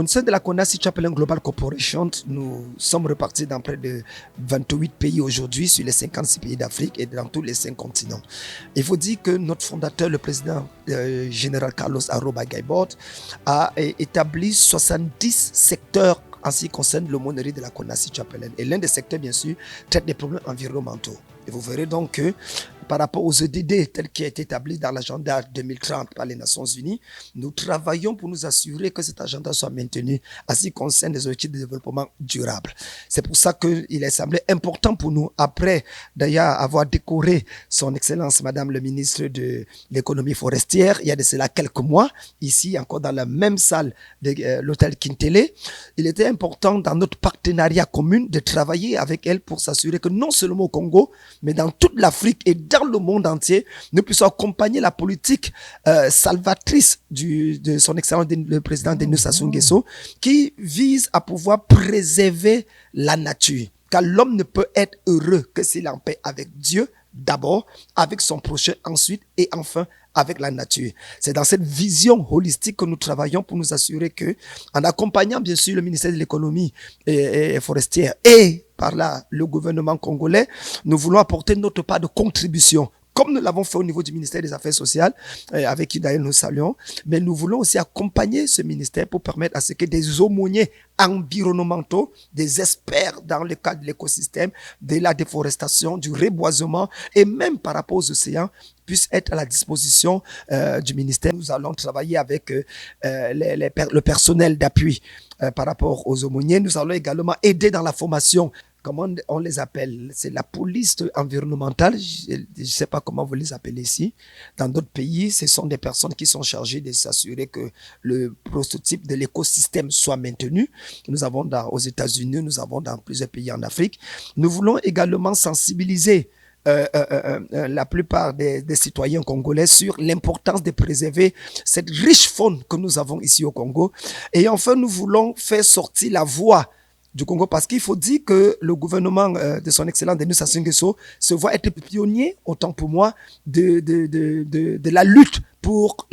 sein de la CONACYT Chapelain Global Corporation, nous sommes repartis dans près de 28 pays aujourd'hui, sur les 56 pays d'Afrique et dans tous les 5 continents. Il faut dire que notre fondateur, le président général Carlos Aroba Gaibord, a établi 70 secteurs en ce qui concerne l'aumônerie de la CONACYT Chapelain. Et l'un des secteurs, bien sûr, traite des problèmes environnementaux. Et vous verrez donc que par rapport aux EDD tels qui a été établi dans l'agenda 2030 par les Nations Unies, nous travaillons pour nous assurer que cet agenda soit maintenu en ce qui concerne les objectifs de développement durable. C'est pour ça qu'il est semblé important pour nous, après d'ailleurs avoir décoré son Excellence Madame le ministre de l'économie forestière, il y a de cela quelques mois, ici encore dans la même salle de l'hôtel Kintele, il était important dans notre partenariat commun de travailler avec elle pour s'assurer que non seulement au Congo, mais dans toute l'Afrique et dans le monde entier, nous puissions accompagner la politique salvatrice de son excellence le président Denis Sassou Nguesso, qui vise à pouvoir préserver la nature. Car l'homme ne peut être heureux que s'il est en paix avec Dieu d'abord, avec son prochain ensuite et enfin avec la nature. C'est dans cette vision holistique que nous travaillons pour nous assurer que, en accompagnant bien sûr le ministère de l'économie et forestière et par là le gouvernement congolais, nous voulons apporter notre part de contribution, comme nous l'avons fait au niveau du ministère des Affaires sociales, avec qui d'ailleurs nous saluons, mais nous voulons aussi accompagner ce ministère pour permettre à ce que des aumôniers environnementaux, des experts dans le cadre de l'écosystème, de la déforestation, du reboisement et même par rapport aux océans, puissent être à la disposition du ministère. Nous allons travailler avec le personnel d'appui par rapport aux aumôniers. Nous allons également aider dans la formation. Comment on les appelle? C'est la police environnementale. Je ne sais pas comment vous les appelez ici. Dans d'autres pays, ce sont des personnes qui sont chargées de s'assurer que le prototype de l'écosystème soit maintenu. Nous avons aux États-Unis, nous avons dans plusieurs pays en Afrique. Nous voulons également sensibiliser la plupart des citoyens congolais sur l'importance de préserver cette riche faune que nous avons ici au Congo. Et enfin, nous voulons faire sortir la voix du Congo, parce qu'il faut dire que le gouvernement de son excellence Denis Sassou Nguesso se voit être pionnier, autant pour moi, de la lutte pour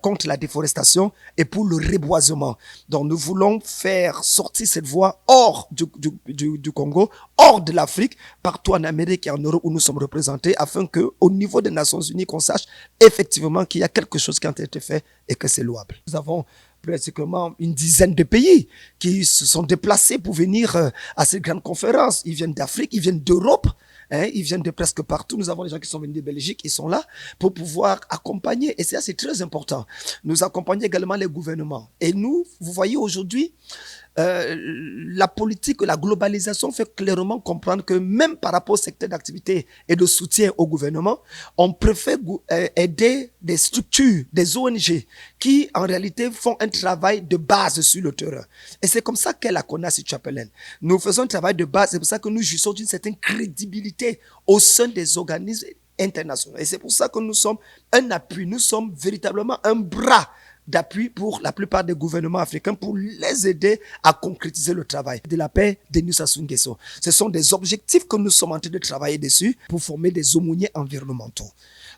contre la déforestation et pour le reboisement. Donc nous voulons faire sortir cette voie hors du Congo, hors de l'Afrique, partout en Amérique et en Europe où nous sommes représentés, afin qu'au niveau des Nations Unies, qu'on sache effectivement qu'il y a quelque chose qui a été fait et que c'est louable. Nous avons pratiquement une dizaine de pays qui se sont déplacés pour venir à cette grande conférence. Ils viennent d'Afrique, ils viennent d'Europe, ils viennent de presque partout. Nous avons des gens qui sont venus de Belgique, ils sont là pour pouvoir accompagner. Et ça, c'est très important. Nous accompagnons également les gouvernements. Et nous, vous voyez aujourd'hui, la politique, la globalisation fait clairement comprendre que même par rapport au secteur d'activité et de soutien au gouvernement, on préfère aider des structures, des ONG qui en réalité font un travail de base sur le terrain. Et c'est comme ça qu'est la CONACYT Chapelain. Nous faisons un travail de base, c'est pour ça que nous jouissons d'une certaine crédibilité au sein des organismes internationaux. Et c'est pour ça que nous sommes un appui, nous sommes véritablement un bras d'appui pour la plupart des gouvernements africains pour les aider à concrétiser le travail de la paix de Denis Sassou Nguesso. Ce sont des objectifs que nous sommes en train de travailler dessus pour former des aumôniers environnementaux.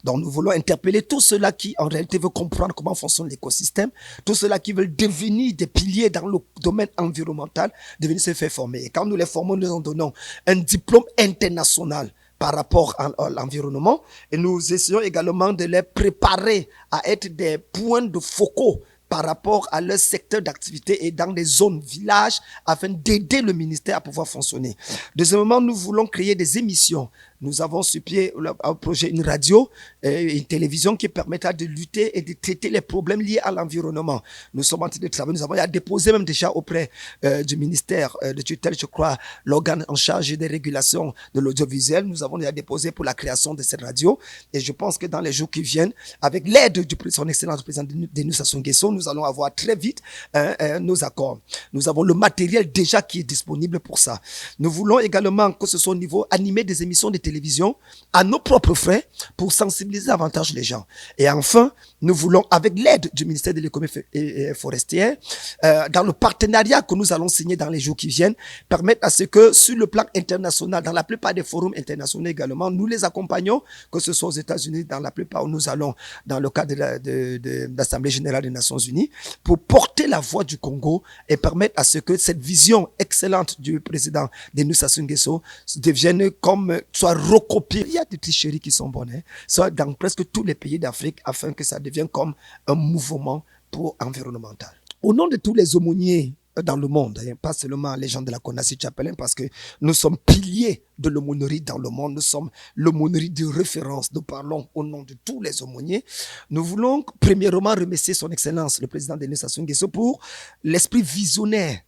Donc nous voulons interpeller tous ceux-là qui en réalité veulent comprendre comment fonctionne l'écosystème, tous ceux-là qui veulent devenir des piliers dans le domaine environnemental, de venir se faire former. Et quand nous les formons, nous en donnons un diplôme international par rapport à l'environnement, et nous essayons également de les préparer à être des points de focaux par rapport à leur secteur d'activité et dans des zones, villages, afin d'aider le ministère à pouvoir fonctionner. Deuxièmement, nous voulons créer des émissions. Nous avons sur pied un projet, une radio et une télévision qui permettra de lutter et de traiter les problèmes liés à l'environnement. Nous sommes en train de travailler. Nous avons déposé même déjà auprès du ministère de tutelle, je crois, l'organe en charge des régulations de l'audiovisuel. Nous avons déjà déposé pour la création de cette radio. Et je pense que dans les jours qui viennent, avec l'aide de son excellence président Denis Sassou Nguesso, nous allons avoir très vite nos accords. Nous avons le matériel déjà qui est disponible pour ça. Nous voulons également que ce soit au niveau animé des émissions de télévisions à nos propres frais pour sensibiliser davantage les gens. Et enfin, nous voulons, avec l'aide du ministère de l'économie forestière, dans le partenariat que nous allons signer dans les jours qui viennent, permettre à ce que sur le plan international, dans la plupart des forums internationaux également, nous les accompagnons, que ce soit aux États-Unis, dans la plupart où nous allons dans le cadre de l'Assemblée générale des Nations unies, pour porter la voix du Congo et permettre à ce que cette vision excellente du président Denis Sassou Nguesso devienne comme, soit recopiée. Il y a des tricheries qui sont bonnes, soit dans presque tous les pays d'Afrique, afin que ça devienne comme un mouvement environnemental. Au nom de tous les aumôniers dans le monde, pas seulement les gens de la Konassi Chapelain, parce que nous sommes piliers de l'aumônerie dans le monde, nous sommes l'aumônerie de référence, nous parlons au nom de tous les aumôniers. Nous voulons premièrement remercier son Excellence, le président Denis Sassou Nguesso, pour l'esprit visionnaire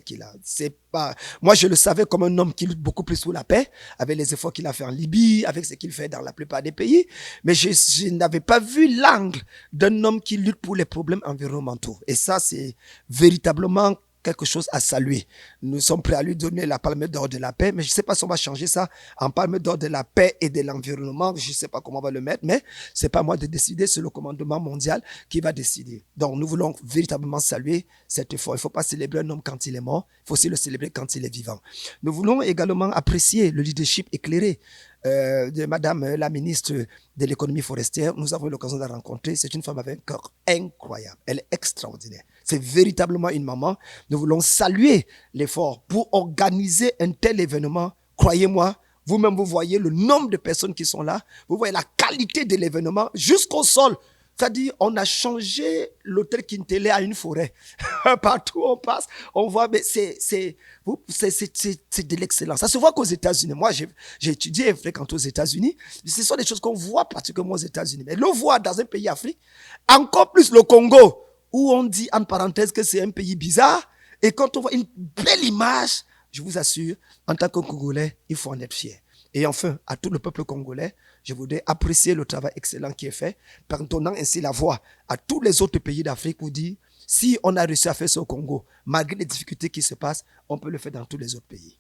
qu'il a. C'est pas, moi je le savais comme un homme qui lutte beaucoup plus pour la paix, avec les efforts qu'il a fait en Libye, avec ce qu'il fait dans la plupart des pays, mais je n'avais pas vu l'angle d'un homme qui lutte pour les problèmes environnementaux. Et ça, c'est véritablement quelque chose à saluer. Nous sommes prêts à lui donner la palme d'or de la paix, mais je ne sais pas si on va changer ça en palme d'or de la paix et de l'environnement. Je ne sais pas comment on va le mettre, mais c'est pas moi de décider, c'est le commandement mondial qui va décider. Donc, nous voulons véritablement saluer cet effort. Il ne faut pas célébrer un homme quand il est mort, il faut aussi le célébrer quand il est vivant. Nous voulons également apprécier le leadership éclairé de Madame la ministre de l'économie forestière. Nous avons eu l'occasion de la rencontrer. C'est une femme avec un cœur incroyable. Elle est extraordinaire. C'est véritablement une maman. Nous voulons saluer l'effort pour organiser un tel événement. Croyez-moi, vous-même, vous voyez le nombre de personnes qui sont là. Vous voyez la qualité de l'événement jusqu'au sol. C'est-à-dire, on a changé l'hôtel Kintélé à une forêt. Partout où on passe, on voit, mais c'est de l'excellence. Ça se voit qu'aux États-Unis. Moi, j'ai étudié et fréquenté aux États-Unis. Ce sont des choses qu'on voit particulièrement aux États-Unis. Mais le voir dans un pays africain, encore plus le Congo, où on dit, en parenthèse, que c'est un pays bizarre. Et quand on voit une belle image, je vous assure, en tant que Congolais, il faut en être fier. Et enfin, à tout le peuple congolais, je voudrais apprécier le travail excellent qui est fait, par donnant ainsi la voix à tous les autres pays d'Afrique pour dire, si on a réussi à faire ça au Congo, malgré les difficultés qui se passent, on peut le faire dans tous les autres pays.